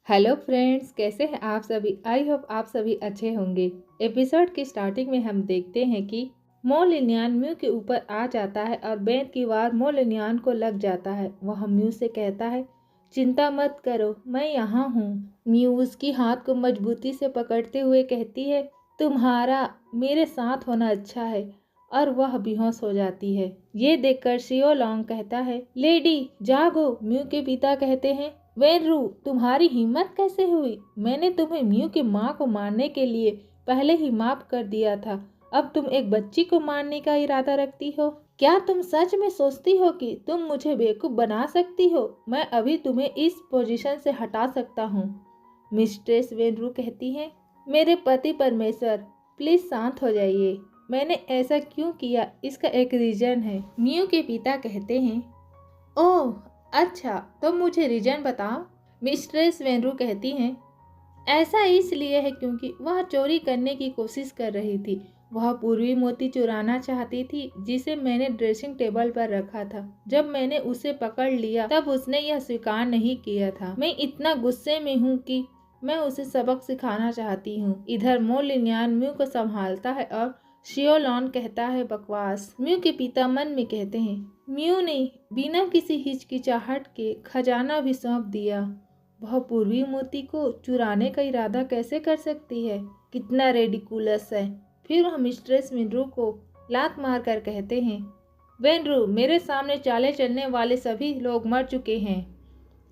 Hello friends, कैसे हैं आप सभी। आई होप आप सभी अच्छे होंगे। एपिसोड की स्टार्टिंग में हम देखते हैं कि मोलिनियन म्यू के ऊपर आ जाता है और बेंत की वार मोलिनियन को लग जाता है। वह म्यू से कहता है, चिंता मत करो, मैं यहाँ हूँ। म्यू उसकी हाथ को मजबूती से पकड़ते हुए कहती है, तुम्हारा मेरे साथ होना अच्छा है, और वह बेहोश हो जाती है। ये देखकर शियो लॉन्ग कहता है, लेडी जागो। म्यू के पिता कहते हैं, वेनरू तुम्हारी हिम्मत कैसे हुई? मैंने तुम्हें म्यू की माँ को मारने के लिए पहले ही माफ कर दिया था, अब तुम एक बच्ची को मारने का इरादा रखती हो? क्या तुम सच में सोचती हो कि तुम मुझे बेवकूफ बना सकती हो? मैं अभी तुम्हें इस पोजीशन से हटा सकता हूँ। मिस्ट्रेस वेनरू कहती है, मेरे पति परमेश्वर प्लीज शांत हो जाइए। मैंने ऐसा क्यों किया इसका एक रीजन है। म्यू के पिता कहते हैं, ओह अच्छा, तो मुझे रीजन बताओ। मिस्ट्रेस वेनरू कहती हैं, ऐसा इसलिए है क्योंकि वह चोरी करने की कोशिश कर रही थी। वह पूर्वी मोती चुराना चाहती थी जिसे मैंने ड्रेसिंग टेबल पर रखा था। जब मैंने उसे पकड़ लिया तब उसने यह स्वीकार नहीं किया था। मैं इतना गुस्से में हूँ कि मैं उसे सबक सिखाना चाहती हूँ। इधर मोलिनियन म्यू को संभालता है और शियोलॉन कहता है, बकवास। म्यू के पिता मन में कहते हैं, म्यू ने बिना किसी हिचकिचाहट के खजाना भी सौंप दिया। वह पूर्वी मोती को चुराने का इरादा कैसे कर सकती है? कितना रेडिकुलस है। फिर वह मिस्ट्रेस वेनरू को लात मार कर कहते हैं, वेनरू मेरे सामने चाले चलने वाले सभी लोग मर चुके हैं।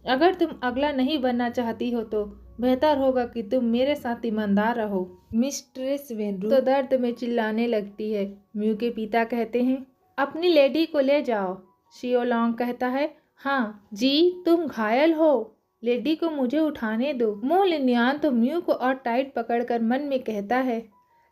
अगर तुम अगला नहीं बनना चाहती हो तो बेहतर होगा कि तुम मेरे साथ ईमानदार रहो। मिस्ट्रेस वेनरू तो दर्द में चिल्लाने लगती है। म्यू के पिता कहते हैं, अपनी लेडी को ले जाओ। शियोलॉन्ग कहता है, हाँ जी, तुम घायल हो, लेडी को मुझे उठाने दो। मोलिनियन तो म्यू को और टाइट पकड़कर मन में कहता है,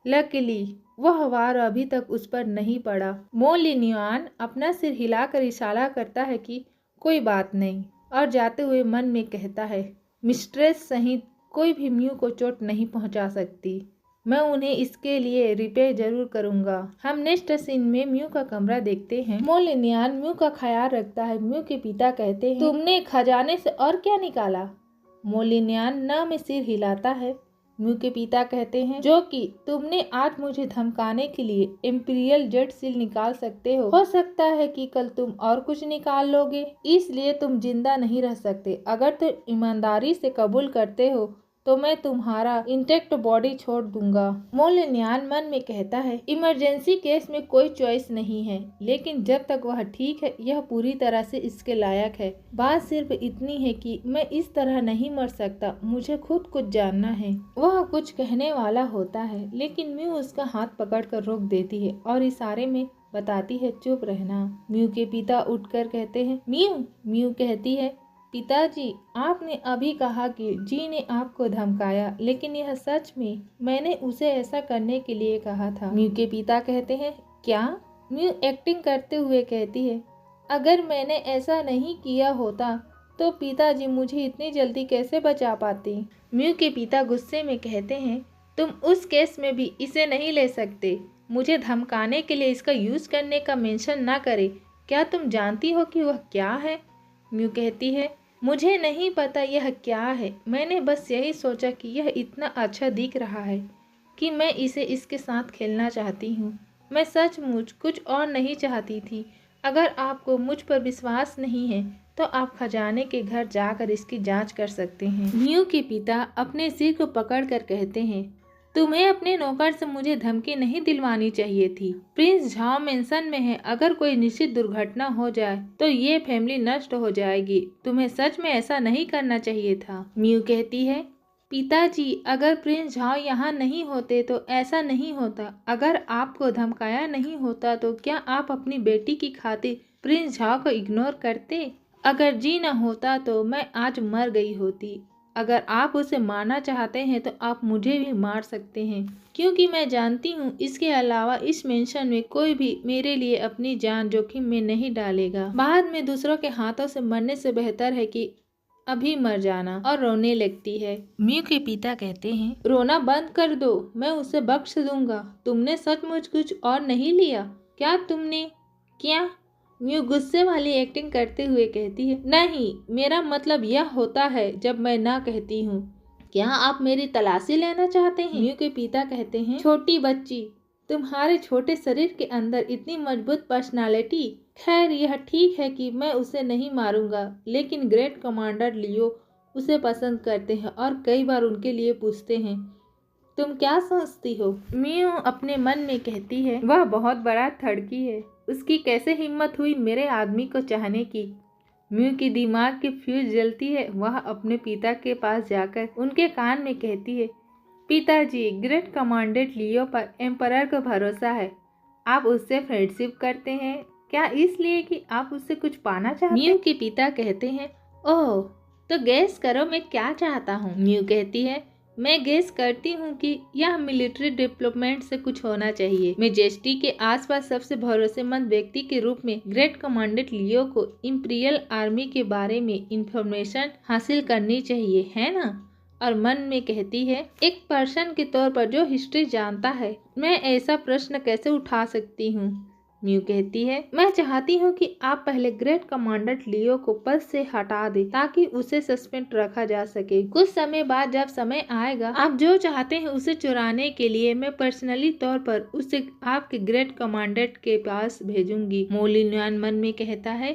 लकीली वह वार अभी तक उस पर नहीं पड़ा। मोलिनियन अपना सिर हिलाकर इशारा करता है कि कोई बात नहीं, और जाते हुए मन में कहता है, मिस्ट्रेस सहित कोई भी म्यू को चोट नहीं पहुंचा सकती। मैं उन्हें इसके लिए रिपेयर जरूर करूंगा। हम नेक्स्ट सीन में म्यू का कमरा देखते हैं। मोलिनियन म्यू का ख्याल रखता है। म्यू के पिता कहते हैं, तुमने खजाने से और क्या निकाला? मोलिनियन न में सिर हिलाता है। म्यू के पिता कहते हैं, जो कि तुमने आज मुझे धमकाने के लिए इम्पीरियल जेट सील निकाल सकते हो सकता है कि कल तुम और कुछ निकाल लोगे, इसलिए तुम जिंदा नहीं रह सकते। अगर तुम ईमानदारी से कबूल करते हो तो मैं तुम्हारा इंटेक्ट बॉडी छोड़ दूंगा। मोलिनियन मन में कहता है, इमरजेंसी केस में कोई चॉइस नहीं है, लेकिन जब तक वह ठीक है यह पूरी तरह से इसके लायक है। बात सिर्फ इतनी है कि मैं इस तरह नहीं मर सकता, मुझे खुद कुछ जानना है। वह कुछ कहने वाला होता है, लेकिन म्यू उसका हाथ पकड़कर रोक देती है और इशारे में बताती है, चुप रहना। म्यू के पिता उठकर कहते हैं, म्यू। म्यू कहती है, पिताजी आपने अभी कहा कि जी ने आपको धमकाया, लेकिन यह सच में मैंने उसे ऐसा करने के लिए कहा था। म्यू के पिता कहते हैं, क्या? म्यू एक्टिंग करते हुए कहती है, अगर मैंने ऐसा नहीं किया होता तो पिताजी मुझे इतनी जल्दी कैसे बचा पाती? म्यू के पिता गुस्से में कहते हैं, तुम उस केस में भी इसे नहीं ले सकते। मुझे धमकाने के लिए इसका यूज करने का मेंशन ना करे। क्या तुम जानती हो कि वह क्या है? म्यू कहती है, मुझे नहीं पता यह क्या है, मैंने बस यही सोचा कि यह इतना अच्छा दिख रहा है कि मैं इसे इसके साथ खेलना चाहती हूँ। मैं सचमुच कुछ और नहीं चाहती थी। अगर आपको मुझ पर विश्वास नहीं है तो आप खजाने के घर जाकर इसकी जांच कर सकते हैं। म्यू के पिता अपने सिर को पकड़कर कहते हैं, तुम्हें अपने नौकर से मुझे धमकी नहीं दिलवानी चाहिए थी। प्रिंस झाओ मेंशन में है, अगर कोई निश्चित दुर्घटना हो जाए तो ये फैमिली नष्ट हो जाएगी। तुम्हें सच में ऐसा नहीं करना चाहिए था। म्यू कहती है, पिताजी अगर प्रिंस झाओ यहाँ नहीं होते तो ऐसा नहीं होता। अगर आपको धमकाया नहीं होता तो क्या आप अपनी बेटी की खातिर प्रिंस झाओ को इग्नोर करते? अगर जी न होता तो मैं आज मर गई होती। अगर आप उसे मारना चाहते हैं तो आप मुझे भी मार सकते हैं, क्योंकि मैं जानती हूँ इसके अलावा इस मेंशन में कोई भी मेरे लिए अपनी जान जोखिम में नहीं डालेगा। बाद में दूसरों के हाथों से मरने से बेहतर है कि अभी मर जाना। और रोने लगती है। म्यू के पिता कहते हैं, रोना बंद कर दो, मैं उसे बख्श दूंगा। तुमने सचमुच कुछ और नहीं लिया क्या? तुमने क्या? म्यू गुस्से वाली एक्टिंग करते हुए कहती है, नहीं, मेरा मतलब यह होता है जब मैं ना कहती हूँ। क्या आप मेरी तलाशी लेना चाहते हैं? म्यू के पिता कहते हैं, छोटी बच्ची, तुम्हारे छोटे शरीर के अंदर इतनी मजबूत पर्सनालिटी। खैर, यह ठीक है कि मैं उसे नहीं मारूंगा, लेकिन ग्रेट कमांडर लियो उसे पसंद करते हैं और कई बार उनके लिए पूछते हैं। तुम क्या सोचती हो? म्यू अपने मन में कहती है, वह बहुत बड़ा थड़की है, उसकी कैसे हिम्मत हुई मेरे आदमी को चाहने की। म्यू की दिमाग की फ्यूज जलती है। वह अपने पिता के पास जाकर उनके कान में कहती है, पिताजी, ग्रेट कमांडेंट लियो पर एम्परर को भरोसा है। आप उससे फ्रेंडशिप करते हैं क्या इसलिए कि आप उससे कुछ पाना चाहते हैं? म्यू के पिता कहते हैं, ओह, तो गैस करो मैं क्या चाहता हूँ। म्यू कहती है, मैं गेस करती हूँ कि यह मिलिट्री डेवलपमेंट से कुछ होना चाहिए। मेजेस्टी के आसपास सबसे भरोसेमंद व्यक्ति के रूप में ग्रेट कमांडेंट लियो को इंपीरियल आर्मी के बारे में इंफॉर्मेशन हासिल करनी चाहिए, है ना? और मन में कहती है, एक पर्सन के तौर पर जो हिस्ट्री जानता है, मैं ऐसा प्रश्न कैसे उठा सकती हूँ। म्यू कहती है, मैं चाहती हूँ कि आप पहले ग्रेट कमांडेंट लियो को पद से हटा दें ताकि उसे सस्पेंड रखा जा सके। कुछ समय बाद जब समय आएगा, आप जो चाहते हैं उसे चुराने के लिए मैं पर्सनली तौर पर उसे आपके ग्रेट कमांडेंट के पास भेजूंगी। मो लिनयुआन मन में कहता है,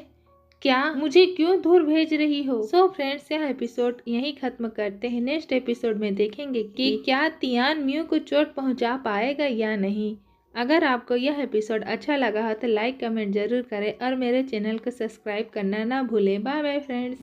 क्या मुझे क्यों दूर भेज रही हो? सो फ्रेंड्स, यह एपिसोड यहीं खत्म करते हैं। नेक्स्ट एपिसोड में देखेंगे कि क्या तियान म्यू को चोट पहुंचा पाएगा या नहीं। अगर आपको यह एपिसोड अच्छा लगा हो तो लाइक कमेंट जरूर करें और मेरे चैनल को सब्सक्राइब करना ना भूलें। Bye bye friends.